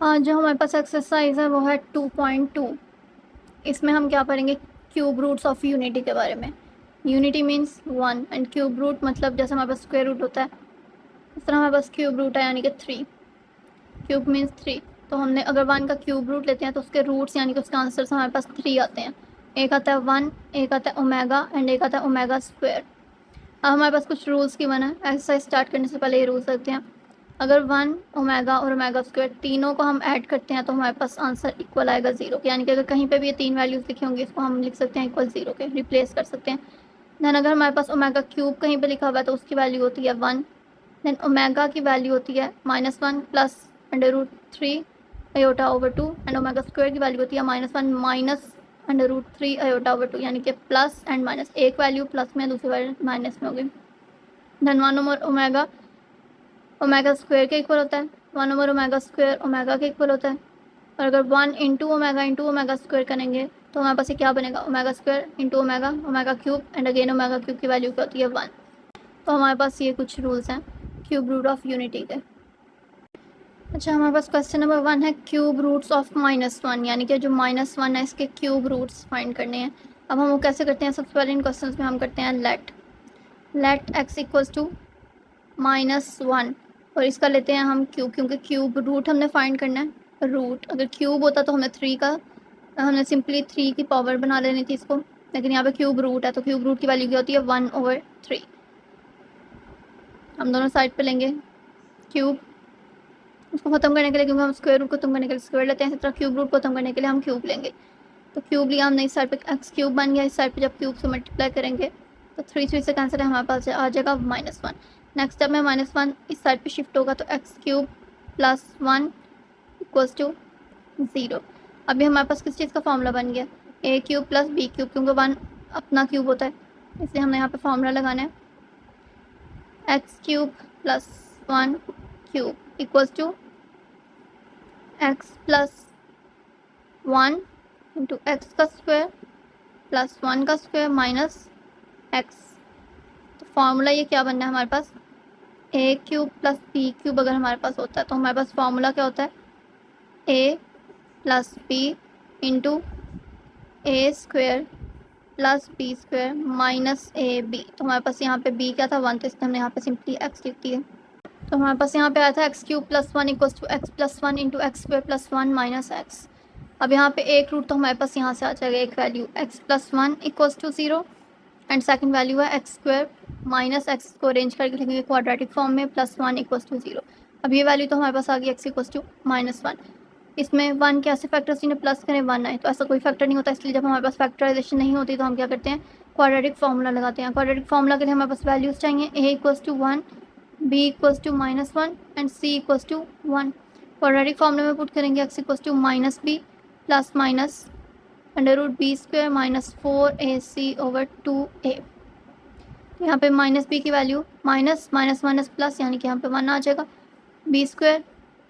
जो हमारे पास एक्सरसाइज है वो है 2.2। इसमें हम क्या पढ़ेंगे, क्यूब रूट्स ऑफ यूनिटी के बारे में। Unity means one and cube root मतलब जैसे हमारे पास स्क्वायर रूट होता है इस तरह हमारे पास क्यूब रूट है, यानी कि 3। Cube means 3। तो हमने अगर वन का क्यूब रूट लेते हैं तो उसके रूट्स यानी कि उसके आंसर्स हमारे पास 3 आते हैं। एक आता है 1, एक आता है ओमेगा एंड एक आता है ओमेगा स्क्वायर। अब हमारे पास कुछ रूल्स की बना है। एक्सरसाइज स्टार्ट करने से पहले ये रूल्स रखते हैं। अगर 1 ओमेगा और ओमेगा स्क्वायर तीनों को हम ऐड करते हैं तो हमारे पास आंसर इक्वल आएगा 0 के, यानी कि अगर कहीं पे भी ये तीन वैल्यूज़ लिखी होंगी इसको हम लिख सकते हैं इक्वल 0 के, रिप्लेस कर सकते हैं। देन अगर हमारे पास ओमेगा क्यूब कहीं पे लिखा हुआ है तो उसकी वैल्यू होती है 1। देन ओमेगा की वैल्यू होती है -1 plus √3 iota over 2 and omega square की वैल्यू होती है -1 माइनस √3 अयोटा ओवर 2, यानी कि प्लस एंड माइनस, एक वैल्यू प्लस में दूसरी वैल्यू माइनस में होगी। Then 1 over omega omega square के इक्वल होता है, 1 ओवर ओमेगा स्क्वायर ओमेगा के इक्वल होता है। और अगर 1 इंटू ओमेगा स्क्वायर करेंगे तो हमारे पास ये क्या बनेगा, omega square into omega, omega cube and again omega cube की वैल्यू क्या होती है 1। तो हमारे पास ये कुछ रूल्स हैं क्यूब रूट ऑफ यूनिटी के। अच्छा, हमारे पास क्वेश्चन नंबर 1 है क्यूब रूट्स ऑफ -1, यानी कि जो -1 है इसके क्यूब रूट्स फाइंड करने हैं। अब हम वो कैसे करते हैं, सबसे पहले इन क्वेश्चन में हम करते हैं लेट एक्स इक्वल्स टू -1 और इसका लेते हैं हम क्यूब, क्योंकि क्यूब रूट हमने फाइंड करना है। रूट अगर क्यूब होता तो हमने सिंपली 3 की पावर बना लेनी थी इसको, लेकिन यहाँ पे क्यूब रूट है तो क्यूब रूट की वैल्यू क्या होती है 1/3। हम दोनों साइड पे लेंगे क्यूब, उसको खत्म करने के लिए, क्योंकि हम स्क्वायर रूट को खत्म करने के लिए स्क्वायर लेते हैं, इसी तरह क्यूब रूट को खत्म करने के लिए हम क्यूब लेंगे। तो क्यूब लिया हमने, इस साइड पे एक्स क्यूब बन गया, इस साइड पे जब क्यूब से मल्टीप्लाई करेंगे तो 3 से कैंसिल है, हमारे पास आ जाएगा -1। नेक्स्ट जब में -1 इस साइड पे शिफ्ट होगा तो x cube plus 1 equals to 0। अभी हमारे पास किस चीज़ का फॉर्मूला बन गया, ए क्यूब प्लस बी क्यूब, क्योंकि 1 अपना क्यूब होता है इसलिए हमने यहाँ पे फॉर्मूला लगाना है x cube plus 1 cube equals to x plus 1 into x का स्क्वायर प्लस 1 का स्क्वायर माइनस एक्स। तो फॉर्मूला ये क्या बनना है हमारे पास, a cube plus b cube अगर हमारे पास होता है तो हमारे पास फॉर्मूला क्या होता है A plus B into A square plus B square minus A B. तो हमारे पास यहाँ पे बी क्या था 1, तो इसलिए हमने यहाँ पे सिंपली एक्स लिख दिया। तो हमारे पास यहाँ पे आया था x cube plus 1 equals to x plus 1 into x square plus 1 minus x. अब यहाँ पे एक रूट तो हमारे पास यहाँ से आ जाएगा, एक value x plus 1 equals to 0 and second value है एक्स स्क्वायर माइनस एक्स को अरेंज करके लिखेंगे क्वाड्रेटिक फॉर्म में प्लस 1 इक्वल्स टू 0। अब ये वैल्यू तो हमारे पास आ गई एक्स इक्वल्स टू -1। इसमें 1 के ऐसे फैक्टर्स जिन्हें प्लस करें 1 आए, तो ऐसा कोई फैक्टर नहीं होता, इसलिए जब हमारे पास फैक्टराइजेशन नहीं होती तो हम क्या करते हैं क्वाड्रेटिक फार्मूला लगाते हैं। क्वाड्रेटिक फार्मूला के लिए हमारे पास वैल्यूज़ चाहिए, A equals to 1, B equals to -1 and C equals to 1। Quadratic फार्मूले में पुट करेंगे x equals to -b plus minus √b square -4ac/2a। यहाँ पे -b की value minus minus minus plus, यानी कि यहाँ पे 1 आ जाएगा, b स्क्वायर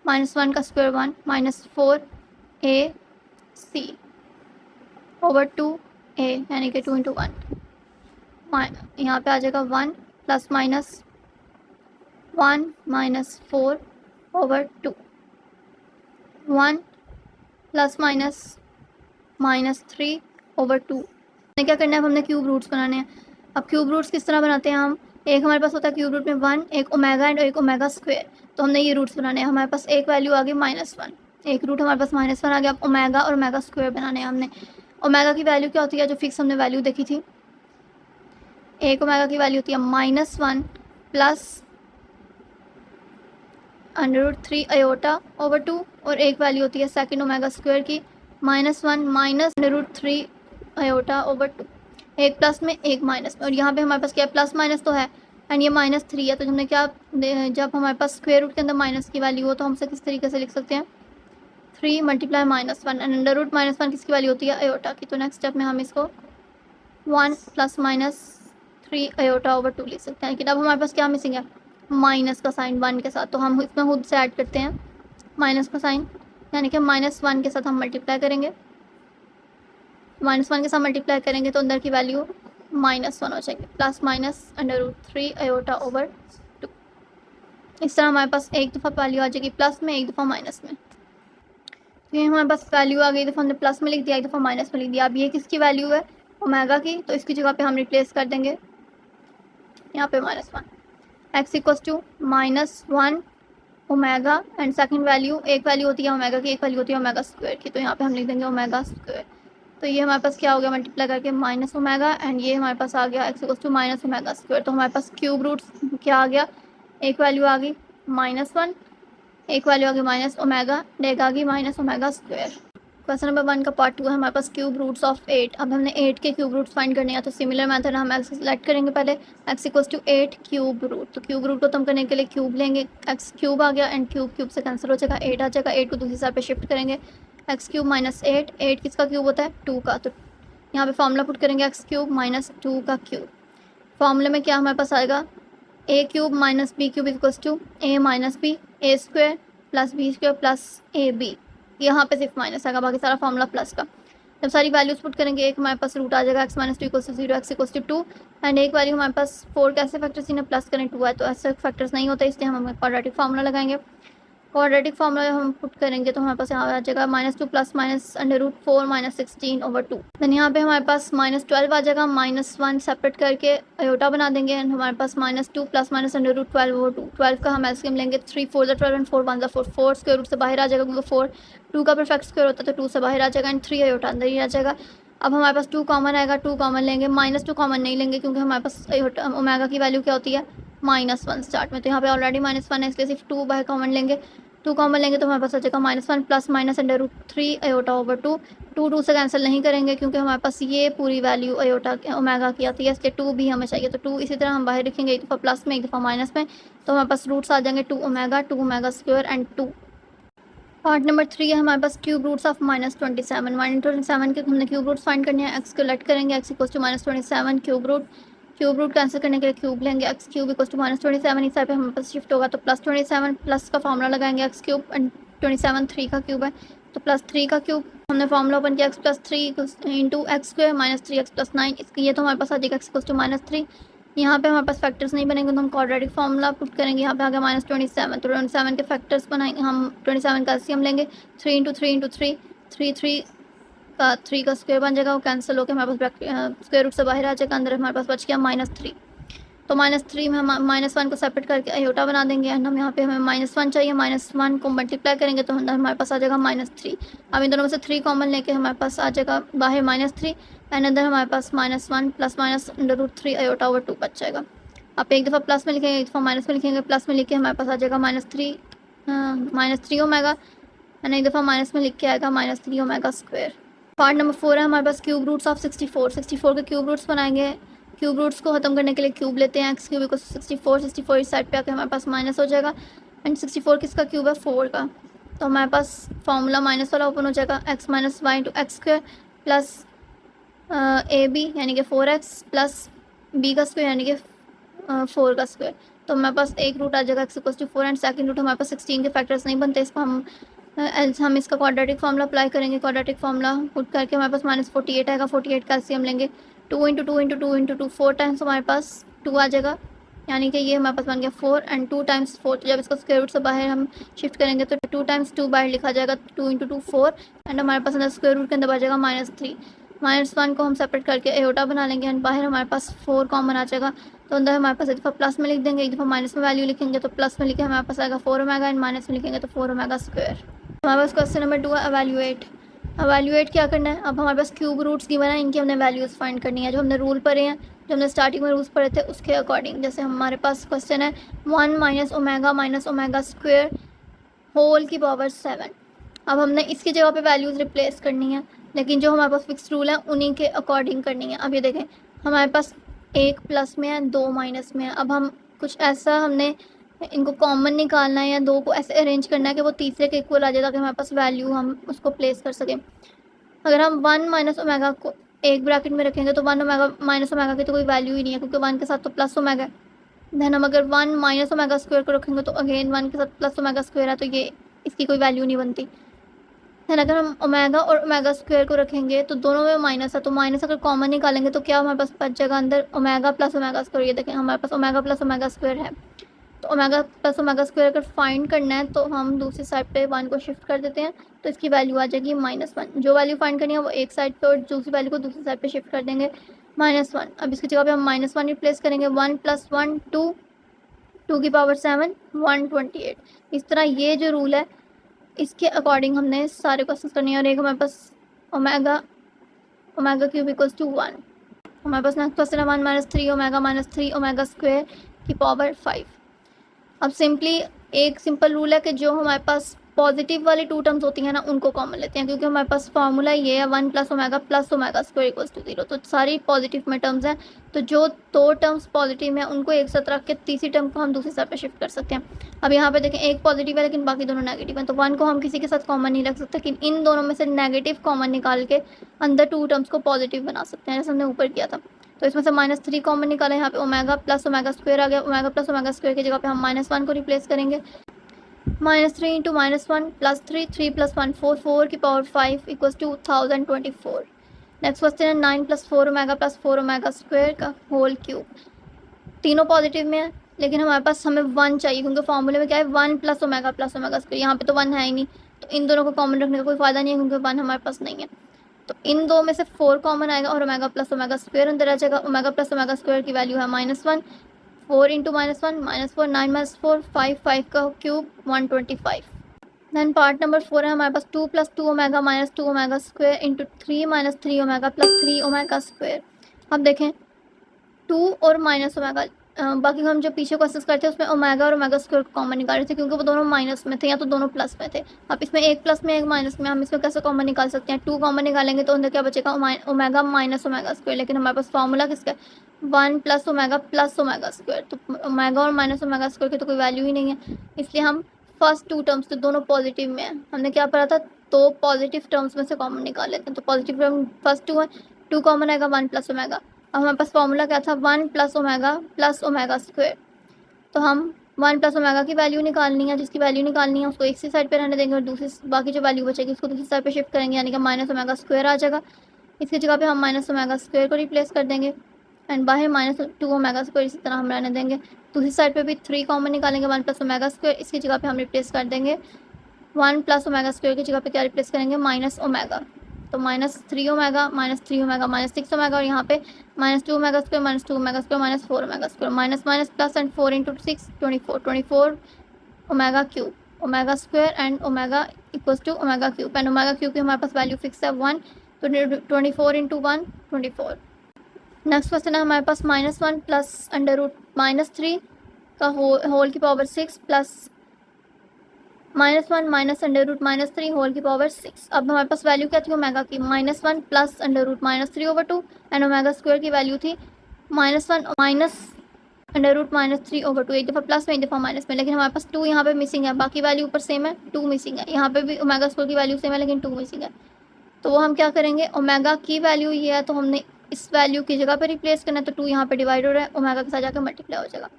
-1 का स्क्वायर 1 -4ac/2a, यानी कि 2 इंटू 1। यहाँ पे आ जाएगा 1 प्लस माइनस 1 -4/2, 1 प्लस माइनस -3/2। हमें क्या करना है, हमने क्यूब रूट्स बनाने हैं। अब क्यूब रूट्स किस तरह बनाते हैं हम, एक हमारे पास होता है क्यूब रूट में 1, एक ओमेगा एंड एक ओमेगा स्क्वायर। तो हमने ये रूट्स बनाने हैं, हमारे पास एक वैल्यू आ गई -1, एक रूट हमारे पास -1 आ गया। अब ओमेगा और ओमेगा स्क्वायर बनाने हैं हमने। ओमेगा की वैल्यू क्या होती है, जो फिक्स हमने वैल्यू देखी थी, एक ओमेगा की वैल्यू होती है -1 प्लस √3 अयोटा ओवर 2 और एक वैल्यू होती है सेकंड ओमेगा स्क्वायर की -1 माइनस √3 अयोटा ओवर 2, एक प्लस में एक माइनस में। और यहाँ पे हमारे पास क्या है, प्लस माइनस तो है एंड ये -3 है, तो हमने क्या, जब हमारे पास स्क्वायर रूट के अंदर माइनस की वैल्यू हो तो हम इसे किस तरीके से लिख सकते हैं 3 मल्टीप्लाई -1 एंड √-1 किसकी वैल्यू होती है अयोटा की। तो नेक्स्ट स्टेप में हम इसको 1 प्लस -3 अयोटा ओवर 2 लिख सकते हैं। लेकिन अब हमारे पास क्या मिसिंग है, माइनस का साइन 1 के साथ, तो हम इसमें खुद से ऐड करते हैं माइनस का साइन, यानी कि -1 के साथ हम मल्टीप्लाई करेंगे, -1 के साथ मल्टीप्लाई करेंगे तो अंदर की वैल्यू -1 हो जाएगी, प्लस माइनस √3 अयोटा ओवर 2। इस तरह हमारे पास एक दफ़ा वैल्यू आ जाएगी प्लस में, एक दफ़ा माइनस में। तो ये हमारे पास वैल्यू आ गई, एक दफ़ा हमने प्लस में लिख दिया, एक दफ़ा माइनस में लिख दिया। अब ये किसकी वैल्यू है, ओमेगा की, तो इसकी जगह पे हम रिप्लेस कर देंगे यहाँ पे -1 x equals to -1 omega and second value, एक वैल्यू होती है ओमेगा की, एक वैल्यू होती है ओमेगा स्क्वायर की, तो यहाँ पे हम लिख देंगे ओमेगा स्क्वायर। तो ये हमारे पास क्या हो गया, मल्टीप्लाई करके माइनस ओमेगा एंड ये हमारे पास आ गया x equals to minus omega square. तो हमारे पास क्यूब रूट्स क्या आ गया, एक वैल्यू आ गई -1, एक वैल्यू आ गई माइनस ओमेगा, एक आ गई minus omega square. Question number 1 का पार्ट 2 है हमारे पास क्यूब रूट्स ऑफ 8। अब हमने 8 के क्यूब रूट्स फाइंड करने हैं, तो सिमिलर मेथड हम एक्स सेलेक्ट करेंगे पहले, x equals to 8 cube root. तो क्यूब रूट को कम करने के लिए क्यूब लेंगे, एक्स क्यूब आ गया एंड क्यूब क्यूब से कैंसिल हो जाएगा, 8 आ जाएगा, 8 को दूसरी साइड पे शिफ्ट करेंगे, एक्स क्यूब माइनस 8, 8 किसका क्यूब होता है 2 का, तो यहाँ पे फॉर्मूला पुट करेंगे एक्स क्यूब माइनस 2 का क्यूब। फॉर्मूले में क्या हमारे पास आएगा, A cube minus B cube equals to A minus B, A square plus B square plus A B, यहाँ पे सिर्फ माइनस आएगा, बाकी सारा फॉर्मूला प्लस का। जब सारी वैल्यूज पुट करेंगे, एक हमारे पास रूट आ जाएगा x minus 2 equals to 0, x equals to 2 and एक वैल्यू हमारे पास 4 कैसे फैक्टर्स इन्हें प्लस करें 2 है, तो ऐसे फैक्टर्स नहीं होते, इसलिए हम क्वाड्रेटिक फार्मूला लगाएंगे। क्वाड्रेटिक फार्मूला हम पुट करेंगे तो हमारे पास यहाँ आ जाएगा -2 plus minus under root 4 minus 16/2। Then यहाँ पे हमारे पास -12 आ जाएगा, -1 सेपरेट करके अयोटा बना देंगे एंड हमारे पास -2 प्लस माइनस अंडर रूट 12/2। 12 का हम एलसीएम लेंगे, 3 4 12 एंड 4 1 4, 4 स्क्वायर रूट से बाहर आ जाएगा क्योंकि 4 2 का परफेक्ट स्क्वायर होता है, तो 2 से बाहर आ जाएगा एंड 3 अयोटा अंदर ही आ जाएगा। अब हमारे पास 2 कॉमन आएगा, 2 कॉमन लेंगे, -2 कॉमन नहीं लेंगे क्योंकि हमारे पास ओमेगा की वैल्यू क्या होती है -1 स्टार्ट में, तो यहाँ पे ऑलरेडी -1 है, इसलिए सिर्फ 2 बाहर कॉमन लेंगे, 2 कॉमन लेंगे तो हमारे पास आ जाएगा -1 प्लस माइनस अंडर रूट 3 अयोटा/2। 2 से कैंसिल नहीं करेंगे क्योंकि हमारे पास ये पूरी वैल्यू अयोटा ओमेगा की आती है, इसलिए 2 भी हमें चाहिए, तो 2 इसी तरह हम बाहर लिखेंगे, एक दफ़ा प्लस में एक दफ़ा माइनस में, तो हमारे पास रूट्स आ जाएंगे 2 omega square and 2। Part number 3 है हमारे पास क्यूब रूट्स ऑफ -27 के हमने क्यूब रूट्स फाइंड करने हैं, एक्स को लेट करेंगे, x equals to -27 cube root cancel करने के लिए क्यूब लेंगे, एक्स क्यूब इक्वल्स टू -27 इस साइड पे हमारे पास शिफ्ट होगा, तो +27 प्लस का फॉर्मूला लगाएंगे, एक्स क्यूब एंड 27 3 का क्यूब है, तो +3 का क्यूब हमने फॉर्मूला ओपन किया, x plus 3 into x square -3x plus 9, इसकी ये तो हमारे पास आ जाएगा एक्स इक्वल्स टू -3। यहाँ पे हमारे पास फैक्टर्स नहीं बनेंगे तो हम क्वाड्रेटिक फार्मूला पुट करेंगे, यहाँ पे आ गया -27, तो 27 के फैक्टर्स बनाएंगे हम, 27 का एलसीएम लेंगे, 3 इंटू 3 इंटू 3, 3 का 3 का स्क्वायर बन जाएगा, वो कैंसिल होकर हमारे पास स्क्वायर रूट से बाहर आ जाएगा, अंदर हमारे पास बच गया -3। तो -3 में हम -1 को सेपरेट करके अयोटा बना देंगे एंड हम यहाँ पे हमें -1 चाहिए, -1 को मल्टीप्लाई करेंगे तो हमारे पास आ जाएगा -3। अब इन दोनों में से 3 कॉमन लेके हमारे पास आ जाएगा बाहर -3 एंड अंदर हमारे पास -1 प्लस माइनस अंडर रूट 3 अयोटा/2 बच जाएगा। आप एक दफ़ा प्लस में लिखेंगे, एक दफ़ा माइनस में लिखेंगे, प्लस में लिख के हमारे पास आ जाएगा -3 ओमेगा एंड एक दफ़ा माइनस में लिख के आएगा -3 ओमेगा स्क्वायर। पार्ट नंबर 4 है हमारे पास क्यूब रूट्स ऑफ 64 के क्यूब रूट्स बनाएंगे। क्यूब रूट्स को खत्म करने के लिए क्यूब लेते हैं, एक्स क्यूब इक्वल 64 इस साइड पे आके हमारे पास माइनस हो जाएगा एंड 64 किसका क्यूब है 4 का, तो हमारे पास फॉर्मूला माइनस वाला ओपन हो जाएगा, x minus y into x square plus ए बी यानी कि 4x प्लस बी का स्क्वायर यानी कि 4 का स्क्वायर, तो हमारे पास एक रूट आ जाएगा x equal to 4 and second root हमारे पास 16 के फैक्टर्स नहीं बनते, इसको हम इसका क्वाड्रेटिक फार्मूला अप्लाई करेंगे, क्वाड्रेटिक फार्मूला पुट करके हमारे पास -48 आएगा, 48 का एलसीएम लेंगे, 2 इंटू 2 इंटू 2 इंटू 2 4 टाइम्स हमारे पास 2 आ जाएगा, यानी कि ये हमारे पास बन गया 4 एंड 2 टाइम्स 4, तो जब इसको स्क्वायर रूट से बाहर हम शिफ्ट करेंगे तो 2 टाइम्स 2 बाहर लिखा जाएगा, 2 इंटू 2 4 एंड हमारे पास अंदर स्क्वायर रूट के अंदर आ जाएगा -3। -1 को हम सेपरेट करके एयोटा बना लेंगे एंड बाहर हमारे पास 4 कॉमन आ जाएगा, तो अंदर हमारे पास एक दफ़ा प्लस में लिख देंगे, एक दफ़ा माइनस में वैल्यू लिखेंगे, तो प्लस में लिखे हमारे पास आएगा 4 ओमेगा एंड माइनस में लिखेंगे तो 4 ओमेगा स्क्वायर। हमारे पास क्वेश्चन नंबर 2 है एवेल्यूएट क्या करना है। अब हमारे पास क्यूब रूट्स गिवन है, इनकी हमने वैल्यूज़ फाइंड करनी है, जो हमने रूल पढ़े हैं, जो हमने स्टार्टिंग में रूल्स पढ़े थे उसके अकॉर्डिंग। जैसे हमारे पास क्वेश्चन है 1 माइनस ओमेगा स्क्वायर होल की पावर 7। अब हमने इसकी जगह पे वैल्यूज़ रिप्लेस करनी है, लेकिन जो हमारे पास फिक्स रूल है उन्हीं के अकॉर्डिंग करनी है। अब ये देखें हमारे पास 1 प्लस में है, 2 माइनस में है, अब हम कुछ ऐसा हमने इनको कॉमन निकालना है या 2 को ऐसे अरेंज करना है कि वो तीसरे के इक्वल आ जाए, ताकि हमारे पास वैल्यू हम उसको प्लेस कर सकें। अगर हम 1 माइनस ओमेगा को एक ब्रैकेट में रखेंगे तो 1 ओमेगा माइनस ओमेगा की तो कोई वैल्यू ही नहीं है, क्योंकि 1 के साथ तो प्लस ओमेगा है। देन हम अगर 1 माइनस ओमेगा स्क्वायर को रखेंगे तो अगेन 1 के साथ प्लस ओमेगा स्क्वायर है, तो ये इसकी कोई वैल्यू नहीं बनती। देन अगर हम ओमेगा और ओमेगा स्क्वायर को रखेंगे तो दोनों में माइनस है, तो माइनस अगर कॉमन निकालेंगे तो क्या हमारे पास बच जाएगा अंदर ओमेगा प्लस ओमेगा स्क्वायर। ये देखें हमारे पास ओमेगा प्लस ओमेगा स्क्वायर है, तो ओमेगा प्लस ओमेगा स्क्वायर अगर फाइंड करना है तो हम दूसरी साइड पे 1 को शिफ्ट कर देते हैं, तो इसकी वैल्यू आ जाएगी -1। जो वैल्यू फाइंड करनी है वो एक साइड पे और दूसरी वैल्यू को दूसरी साइड पे शिफ्ट कर देंगे -1। अब इसकी जगह पे हम -1 रिप्लेस करेंगे, 1 + 1 2, 2 की पावर 7 128। इस तरह ये जो रूल है इसके अकॉर्डिंग हमने सारे क्वेश्चन करने हैं। और एक हमारे पास ओमेगा क्यूब इक्वल्स टू 1। हमारे पास नेक्स्ट क्वेश्चन है 1 - 3 ओमेगा -3 ओमेगा स्क्वायर की पावर 5। अब सिंपली एक सिंपल रूल है कि जो हमारे पास पॉजिटिव वाली टू टर्म्स होती हैं ना उनको कॉमन लेते हैं, क्योंकि हमारे पास फार्मूला ये है 1 + ओमेगा स्क्वायर इक्वल्स टू 0। तो सारी पॉजिटिव में टर्म्स हैं, तो जो दो टर्म्स पॉजिटिव में उनको एक साथ रख के तीसरी टर्म को हम दूसरी साइड पे शिफ्ट कर सकते हैं। अब यहाँ पे देखें एक पॉजिटिव है लेकिन बाकी दोनों नेगेटिव हैं, तो 1 को हम किसी के साथ कॉमन नहीं रख सकते, लेकिन इन दोनों में से नेगेटिव कॉमन निकाल के अंदर टू टर्म्स को पॉजिटिव बना सकते हैं, जैसे हमने ऊपर किया था। तो इसमें से -3 कॉमन निकाला, यहाँ पे ओमेगा प्लस ओमेगा स्क्वायर आ गया। ओमेगा प्लस ओमेगा स्क्वायर की जगह पे हम -1 को रिप्लेस करेंगे, -3 × -1 + 3 3 + 1 4 4 की power 5 equals to 1024। Next question है 9 + 4 ओमेगा + 4 ओमेगा स्क्वायर का होल क्यूब। तीनों पॉजिटिव में है लेकिन हमारे पास हमें 1 चाहिए, क्योंकि फॉर्मूले में क्या है 1 + ओमेगा स्क्वायर। यहाँ पे तो 1 है ही नहीं, तो इन दोनों को कॉमन रखने का कोई फ़ायदा नहीं है क्योंकि 1 हमारे पास नहीं है। तो इन दो में से 4 कॉमन आएगा और ओमेगा प्लस ओमेगा स्क्वायर अंदर आ जाएगा। ओमेगा प्लस ओमेगा स्क्वायर की वैल्यू है -1, 4 × -1 -4 9 - 4 5 5 का क्यूब 125। देन पार्ट नंबर 4 है हमारे पास 2 + 2 omega -2 omega square into 3 - 3 omega + 3 omega square. अब देखें 2 और माइनस ओमेगा, बाकी हम जो पीछे क्वेश्चन करते हैं उसमें ओमेगा और ओमेगा स्क्वायर को कॉमन निकाल रहे थे, क्योंकि वो दोनों माइनस में थे या तो दोनों प्लस में थे। अब इसमें एक प्लस में एक माइनस में हम इसमें कैसे कॉमन निकाल सकते हैं, 2 कॉमन निकालेंगे तो अंदर क्या बचेगा ओमेगा माइनस ओमेगा स्क्वायर। लेकिन हमारे पास फॉर्मूला किसका है 1 + ओमेगा प्लस ओमेगा स्क्वायर, तो ओमेगा और माइनस ओमेगा स्क्वायर की तो कोई वैल्यू ही नहीं है, इसलिए हम फर्स्ट टू टर्म्स तो दोनों पॉजिटिव में है। हमने क्या पढ़ा था, तो पॉजिटिव टर्म्स में से कॉमन निकाल लेते हैं। तो पॉजिटिव टर्म फर्स्ट 2 है, 2 कॉमन आएगा 1 + ओमेगा। अब हमारे पास फॉर्मूला क्या था 1 + ओमेगा प्लस ओमेगा स्क्वायर, तो हम 1 + ओमेगा की वैल्यू निकालनी है, जिसकी वैल्यू निकालनी है उसको एक सी साइड पे रहने देंगे और दूसरी बाकी जो वैल्यू बचेगी उसको दूसरी साइड पे शिफ्ट करेंगे, यानी कि माइनस ओमेगा स्क्वायर आ जाएगा। इसकी जगह पे हम माइनस ओमेगा स्क्वायर को रिप्लेस कर देंगे एंड बाहर -2 ओमेगा स्क्वायर इसी तरह हम रहने देंगे। दूसरी साइड पे भी 3 कॉमन निकालेंगे 1 + ओमेगा स्क्वायर, इसकी जगह पे हम रिप्लेस कर देंगे 1 + ओमेगा स्क्वायर की जगह पे क्या रिप्लेस करेंगे माइनस ओमेगा, तो -3 ओमेगा -3 ओमेगा -6 ओमेगा और यहाँ पे -2 omega square -2 omega square -4 omega square minus plus and 4 × 6 24 omega cube omega square and omega equals to omega cube and omega cube की हमारे पास वैल्यू फिक्स है 1, तो 24 × 1 24। नेक्स्ट क्वेश्चन है हमारे पास -1 + √-3 का होल की पावर 6 प्लस -1 - √-3 होल की पावर 6। अब हमारे पास वैल्यू क्या थी ओमेगा की -1 + √-3/2 एंड ओमेगा स्क्वायर की वैल्यू थी -1 - √-3/2, एक दफ़ा प्लस में एक दफ़ा माइनस में, लेकिन हमारे पास 2 यहाँ पे मिसिंग है, बाकी वैल्यू ऊपर सेम है 2 मिसिंग है। यहाँ पे भी ओमेगा स्क्वायर की वैल्यू सेम है लेकिन 2 मिसिंग है, तो वो हम क्या करेंगे ओमेगा की वैल्यू ये है तो हमने इस वैल्यू की जगह पे रिप्लेस करना है, तो 2 यहाँ पे डिवाइड हो रहा है ओमेगा के साथ जाकर मल्टीप्लाई हो जाएगा।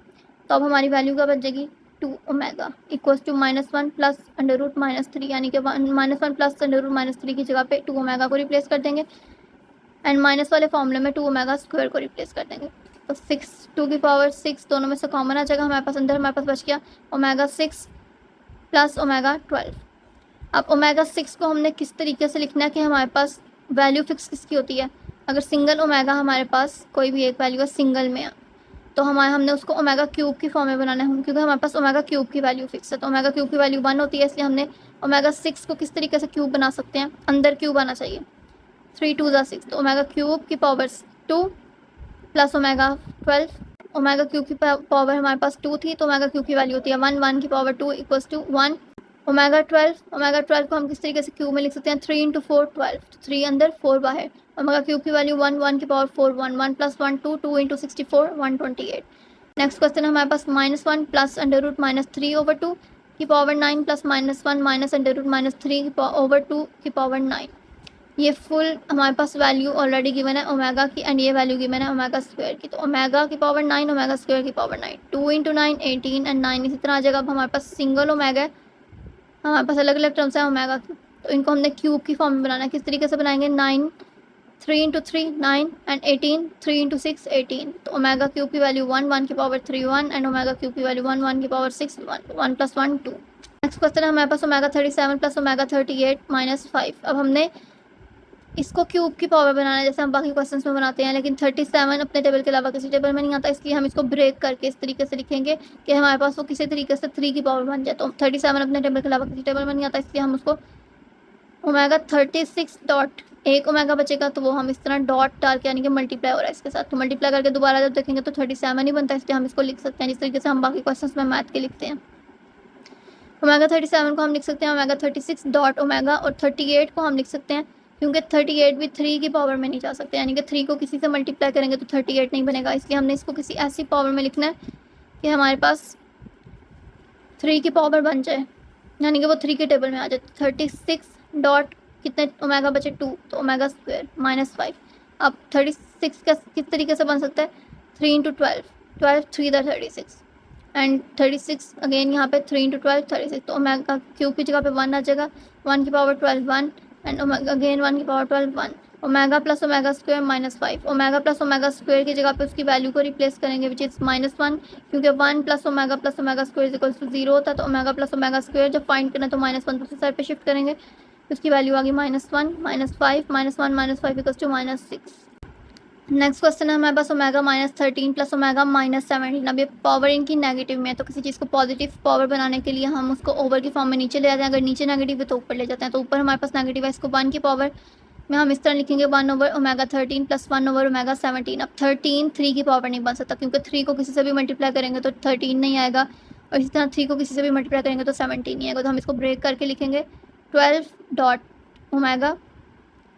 तो अब हमारी वैल्यू क्या बच जाएगी 2 ओमेगा इक्वल्स टू -1 + √-3, यानी कि -1 + √-3 की जगह पे 2 ओमेगा को रिप्लेस कर देंगे एंड माइनस वाले फॉर्मूले में 2 ओमेगा स्क्वायर को रिप्लेस कर देंगे। तो 6 2 की पावर 6 दोनों में से कॉमन आ जाएगा हमारे पास, अंदर हमारे पास बच गया ओमेगा 6 + ओमेगा 12। अब ओमेगा 6 को हमने किस तरीके से लिखना है कि हमारे पास वैल्यू फिक्स किसकी होती है, अगर सिंगल ओमेगा हमारे पास कोई भी एक वैल्यू है सिंगल में तो हमने उसको ओमेगा क्यूब की फॉर्म में बनाना है, क्योंकि हमारे पास ओमेगा क्यूब की वैल्यू फिक्स है। तो ओमेगा क्यूब की वैल्यू 1 होती है, इसलिए हमने ओमेगा 6 को किस तरीके से क्यूब बना सकते हैं, अंदर क्यूब आना चाहिए 3 × 2 = 6, तो ओमेगा क्यूब की power 2 plus omega 12। Omega cube की पावर हमारे पास 2 थी, तो ओमेगा क्यूब की वैल्यू होती है 1 1 की पावर 2 इक्वल्स टू 1। ओमेगा 12 को हम किस तरीके से क्यूब में लिख सकते हैं 3 × 4 12, तो 3 अंदर 4 बाहर। ओमेगा क्यूब की वैल्यू 1 1 की पावर 4 1 1 + 1 2 2 × 64 128। नेक्स्ट क्वेश्चन है हमारे पास -1 + √-3/2 की पावर 9 प्लस -1 -√-3/2 की पावर 9। ये फुल हमारे पास वैल्यू ऑलरेडी गिवन है ओमेगा की एंड ये वैल्यू गिवन है ओमेगा स्क्वायर की, तो ओमेगा की पावर 9 ओमेगा स्क्वायर की पावर 9 2 × 9 18 एंड 9 इसी तरह आ जाएगा। अब हमारे पास सिंगल ओमेगा है, हमारे पास अलग अलग टर्म्स है ओमेगा की, तो इनको हमने क्यूब की फॉर्म में बनाना है। किस तरीके से बनाएंगे 9 3 इंटू 3 9 एंड 18, 3 इंटू 6 18। तो ओमेगा क्यूब की वैल्यू 1, 1 की पावर 3 1 एंड ओमेगा क्यूब की वैल्यू 1, 1 की पावर 6 1, 1 प्लस 1 2। नेक्स्ट क्वेश्चन है हमारे पास ओमेगा 37 प्लस ओमेगा 38 माइनस 5। अब हमने इसको क्यूब की पावर बनाना है जैसे हम बाकी क्वेश्चंस में बनाते हैं, लेकिन 37 अपने टेबल के अलावा किसी टेबल में नहीं आता, इसलिए हम इसको ब्रेक करके इस तरीके से लिखेंगे कि हमारे पास वो किसी तरीके से 3 की पावर बन जाए। तो 37 अपने टेबल के अलावा किसी टेबल में नहीं आता, इसलिए हम उसको ओमेगा 36 डॉट एक ओमेगा बचेगा तो वो हम इस तरह डॉट डाल के, यानी कि मल्टीप्लाई हो रहा है इसके साथ, तो मल्टीप्लाई करके दोबारा जब देखेंगे तो 37 ही बनता है, इसलिए हम इसको लिख सकते हैं जिस तरीके से हम बाकी क्वेश्चंस में मैथ के लिखते हैं। ओमेगा 37 को हम लिख सकते हैं ओमेगा 36 डॉट ओमेगा, और 38 को हम लिख सकते हैं क्योंकि 38 भी 3 की पावर में नहीं जा सकते, यानी कि 3 को किसी से मल्टीप्लाई करेंगे तो 38 नहीं बनेगा, इसलिए हमने इसको किसी ऐसी पावर में लिखना है कि हमारे पास 3 की पावर बन जाए, यानी कि वो 3 के टेबल में आ जाए। 36 डॉट कितने ओमेगा बचे 2, तो ओमेगा स्क्वायर माइनस 5। अब 36 का किस तरीके से बन सकता है, 3 इंटू 12, 12 3 द 36 एंड 36 अगेन यहाँ पे 3 इंटू 12 36, तो ओमेगा क्यूब की जगह पे 1 आ जाएगा, 1 की पावर 12 1 एंड अगेन 1 की power 12 1। Omega plus omega square minus 5, omega plus omega square की जगह पे उसकी वैल्यू को रिप्लेस करेंगे विच इज़ -1, क्योंकि 1 plus omega square equals to 0 होता है, तो ओमेगा प्लस ओमेगा स्क्वायर जब फाइंड करना तो -1 दूसरी साइड पे शिफ्ट करेंगे, उसकी वैल्यू आ गई -1 -5 -1 -5 इक्वल्स टू -6। नेक्स्ट क्वेश्चन है हमारे पास ओमेगा -13 प्लस ओमेगा -17। अब ये पावर इनकी नेगेटिव में है, तो किसी चीज़ को पॉजिटिव पावर बनाने के लिए हम उसको ओवर की फॉर्म में नीचे ले आते हैं, अगर नीचे नेगेटिव है तो ऊपर ले जाते हैं, तो ऊपर हमारे पास नेगेटिव है, इसको 1 की पावर में हम इस तरह लिखेंगे 1 over omega 13 plus 1 over omega 17। अब 13 3 की पावर नहीं बन सकता, क्योंकि 3 को किसी से भी मल्टीप्लाई करेंगे तो 13 नहीं आएगा, और इसी तरह 3 को किसी से भी मल्टीप्लाई करेंगे तो 17 नहीं आएगा, तो हम इसको ब्रेक करके लिखेंगे 12 dot omega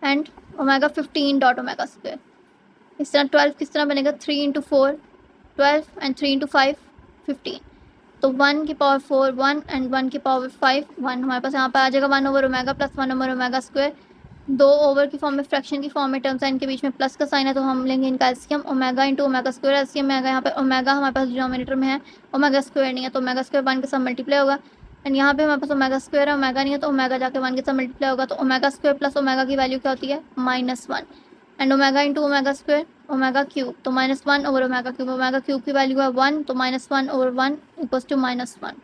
and omega 15 dot omega square. इस तरह 12 किस तरह बनेगा, 3 इंटू 4 12 एंड 3 इंटू 5 15, तो 1 की पावर 4 1 एंड 1 की पावर 5 1, हमारे पास यहाँ पर आ जाएगा 1 over omega plus 1 over omega square. 2 over की फॉर्म में फ्रैक्शन की फॉर्म में टर्म्स है, इनके बीच में प्लस का साइन है, तो हम लेंगे इनका LCM omega into omega square. LCM में आएगा यहाँ पे ओमेगा हमारे पास डिनोमिनेटर में है, ओमेगा स्क्वायर नहीं है, तो ओमेगा स्क्वायर 1 के साथ मल्टीप्लाई होगा, एंड यहाँ पे हमारे पास ओमेगा स्क्वायर है, ओमेगा नहीं है, तो ओमेगा जाके 1 के साथ मल्टीप्लाई होगा, तो ओमेगा स्क्वायर प्लस ओमेगा की वैल्यू क्या होती है -1 and omega into omega square omega cube, तो -1 ओवर ओमेगा क्यूब की वैल्यू है 1, तो -1 ओवर 1 इक्वल्स टू -1।